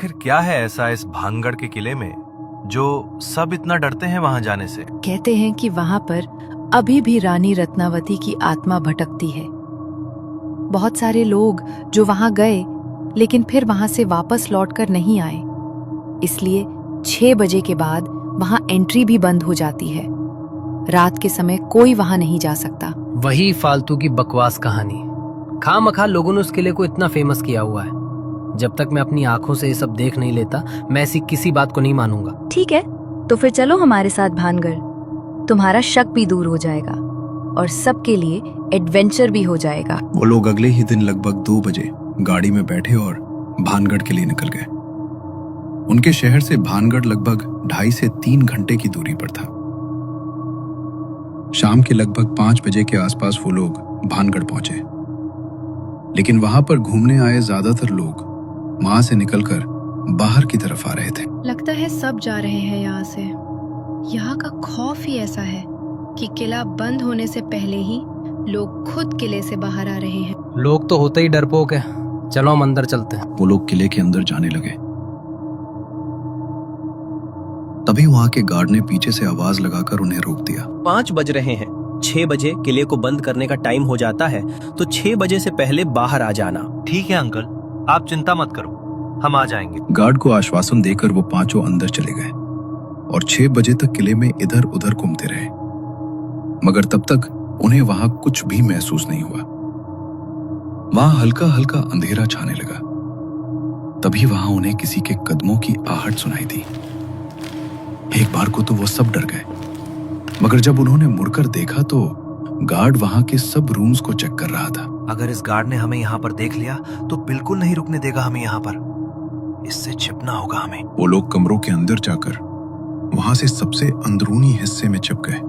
आखिर क्या है ऐसा इस भानगढ़ के किले में जो सब इतना डरते हैं वहां जाने से? कहते हैं कि वहां पर अभी भी रानी रत्नावती की आत्मा भटकती है। बहुत सारे लोग जो वहां गए लेकिन फिर वहां से वापस लौटकर नहीं आए, इसलिए 6 बजे के बाद वहां एंट्री भी बंद हो जाती है। रात के समय कोई वहां नहीं जा सकता। वही फालतू की बकवास कहानी। खामखा लोगों ने उस किले को इतना फेमस किया हुआ है। जब तक मैं अपनी आंखों से ये सब देख नहीं लेता, मैं ऐसी किसी बात को नहीं मानूंगा। ठीक है, तो फिर चलो हमारे साथ भानगढ़। तुम्हारा शक भी दूर हो जाएगा और सबके लिए एडवेंचर भी हो जाएगा। वो लोग अगले ही दिन लगभग 2 बजे गाड़ी में बैठे और भानगढ़ के लिए निकल गए। उनके शहर से भानगढ़ लगभग 2.5 से 3 घंटे की दूरी पर था। शाम के लगभग 5 बजे के आसपास वो लोग भानगढ़ पहुंचे, लेकिन वहां पर घूमने आए ज्यादातर लोग वहां से निकलकर बाहर की तरफ आ रहे थे। लगता है सब जा रहे हैं यहाँ से। यहाँ का खौफ ही ऐसा है कि किला बंद होने से पहले ही लोग खुद किले से बाहर आ रहे हैं। लोग तो होते ही डरपोक है। चलो हम अंदर चलते हैं। वो लोग किले के अंदर जाने लगे। तभी वहां के गार्ड ने पीछे से आवाज लगाकर उन्हें रोक दिया। 5 बज रहे हैं। 6 बजे किले को बंद करने का टाइम हो जाता है, तो 6 बजे से पहले बाहर आ जाना। ठीक है अंकल, आप चिंता मत करो, हम आ जाएंगे। गार्ड को आश्वासन देकर वो पांचों अंदर चले गए और 6 बजे तक किले में इधर उधर घूमते रहे, मगर तब तक उन्हें वहां कुछ भी महसूस नहीं हुआ। वहां हल्का हल्का अंधेरा छाने लगा। तभी वहां उन्हें किसी के कदमों की आहट सुनाई दी। एक बार को तो वो सब डर गए, मगर जब उन्होंने मुड़कर देखा तो गार्ड वहां के सब रूम्स को चेक कर रहा था। अगर इस गार्ड ने हमें यहाँ पर देख लिया तो बिल्कुल नहीं रुकने देगा हमें यहाँ पर। इससे छिपना होगा हमें। वो लोग कमरों के अंदर जाकर वहां से सबसे अंदरूनी हिस्से में छिप गए।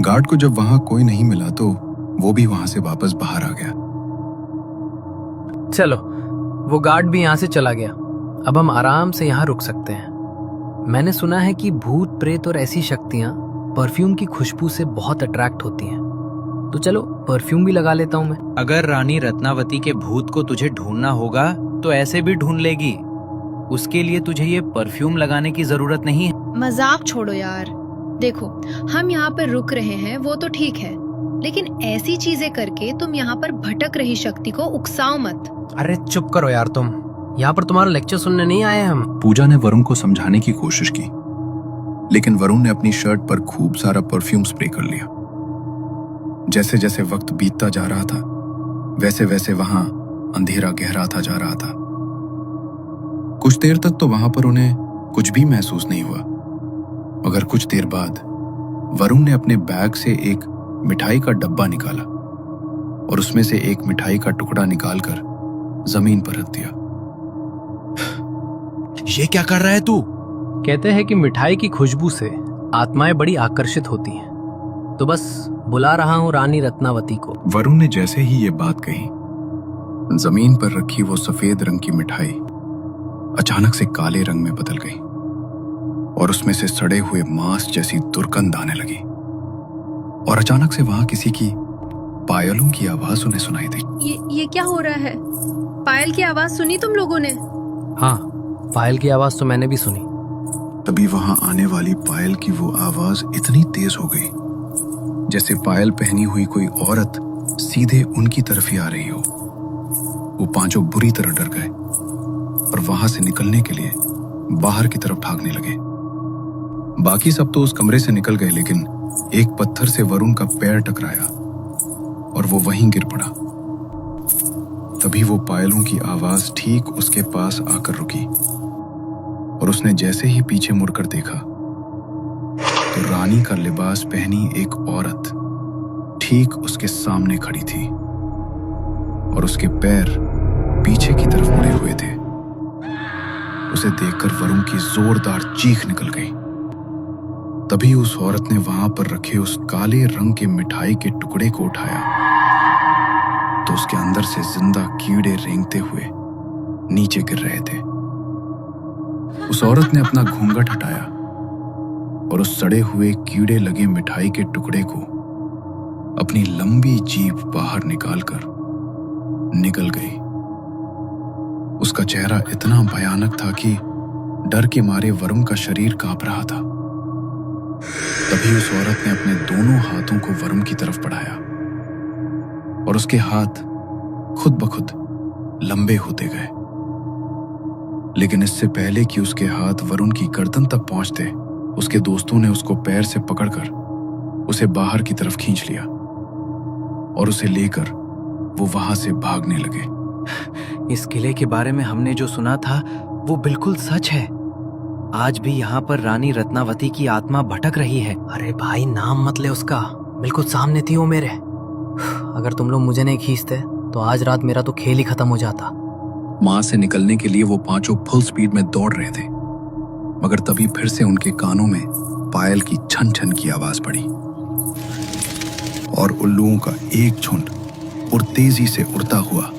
गार्ड को जब वहां कोई नहीं मिला तो वो भी वहां से वापस बाहर आ गया। चलो, वो गार्ड भी यहाँ से चला गया। अब हम आराम से यहाँ रुक सकते हैं। मैंने सुना है कि भूत प्रेत और ऐसी शक्तियाँ परफ्यूम की खुशबू से बहुत अट्रैक्ट होती हैं, तो चलो परफ्यूम भी लगा लेता हूँ मैं। अगर रानी रत्नावती के भूत को तुझे ढूंढना होगा तो ऐसे भी ढूंढ लेगी। उसके लिए तुझे ये परफ्यूम लगाने की जरूरत नहीं है। मजाक छोड़ो यार। देखो, हम यहाँ पर रुक रहे हैं वो तो ठीक है, लेकिन ऐसी चीजें करके तुम यहाँ पर भटक रही शक्ति को उकसाओ मत। अरे चुप करो यार तुम। यहाँ पर तुम्हारा लेक्चर सुनने नहीं आए हम। पूजा ने वरुण को समझाने की कोशिश की, लेकिन वरुण ने अपनी शर्ट पर खूब सारा परफ्यूम स्प्रे कर लिया। जैसे जैसे वक्त बीतता जा रहा था, वैसे वैसे वहां अंधेरा गहराता जा रहा था। कुछ देर तक तो वहां पर उन्हें कुछ भी महसूस नहीं हुआ, मगर कुछ देर बाद वरुण ने अपने बैग से एक मिठाई का डब्बा निकाला और उसमें से एक मिठाई का टुकड़ा निकालकर जमीन पर रख दिया। ये क्या कर रहा है तू? कहते हैं कि मिठाई की खुशबू से आत्माएं बड़ी आकर्षित होती हैं, तो बस बुला रहा हूँ रानी रत्नावती को। वरुण ने जैसे ही ये बात कही, जमीन पर रखी वो सफेद रंग की मिठाई अचानक से काले रंग में बदल गई और उसमें से सड़े हुए मांस जैसी दुर्गंध आने लगी। और अचानक से वहां किसी की पायलों की आवाज उन्हें सुनाई दी। ये क्या हो रहा है? पायल की आवाज सुनी तुम लोगों ने? हाँ, पायल की आवाज तो मैंने भी सुनी। तभी वहां आने वाली पायल की वो आवाज इतनी तेज हो गई जैसे पायल पहनी हुई कोई औरत सीधे उनकी तरफ ही आ रही हो। वो पांचों बुरी तरह डर गए और वहां से निकलने के लिए बाहर की तरफ भागने लगे। बाकी सब तो उस कमरे से निकल गए, लेकिन एक पत्थर से वरुण का पैर टकराया और वो वहीं गिर पड़ा। तभी वो पायलों की आवाज ठीक उसके पास आकर रुकी और उसने जैसे ही पीछे मुड़कर देखा तो रानी का लिबास पहनी एक औरत ठीक उसके सामने खड़ी थी और उसके पैर पीछे की तरफ मुड़े हुए थे। उसे देखकर वरुण की जोरदार चीख निकल गई। तभी उस औरत ने वहां पर रखे उस काले रंग के मिठाई के टुकड़े को उठाया तो उसके अंदर से जिंदा कीड़े रेंगते हुए नीचे गिर रहे थे। उस औरत ने अपना घूंघट हटाया और उस सड़े हुए कीड़े लगे मिठाई के टुकड़े को अपनी लंबी जीभ बाहर निकालकर निकल गई। उसका चेहरा इतना भयानक था कि डर के मारे वरुण का शरीर कांप रहा था। तभी उस औरत ने अपने दोनों हाथों को वरुण की तरफ बढ़ाया और उसके हाथ खुद ब खुद लंबे होते गए। लेकिन इससे पहले कि उसके हाथ वरुण की गर्दन तक पहुंचते, उसके दोस्तों ने उसको पैर से पकड़कर उसे बाहर की तरफ खींच लिया और उसे लेकर वो वहां से भागने लगे। इस किले के बारे में हमने जो सुना था वो बिल्कुल सच है। आज भी यहाँ पर रानी रत्नावती की आत्मा भटक रही है। अरे भाई, नाम मत ले उसका, बिल्कुल सामने थी वो मेरे। अगर तुम लोग मुझे नहीं खींचते तो आज रात मेरा तो खेल ही खत्म हो जाता। मां से निकलने के लिए वो पांचों फुल स्पीड में दौड़ रहे थे, मगर तभी फिर से उनके कानों में पायल की छन छन की आवाज पड़ी और उल्लुओं का एक झुंड और तेजी से उड़ता हुआ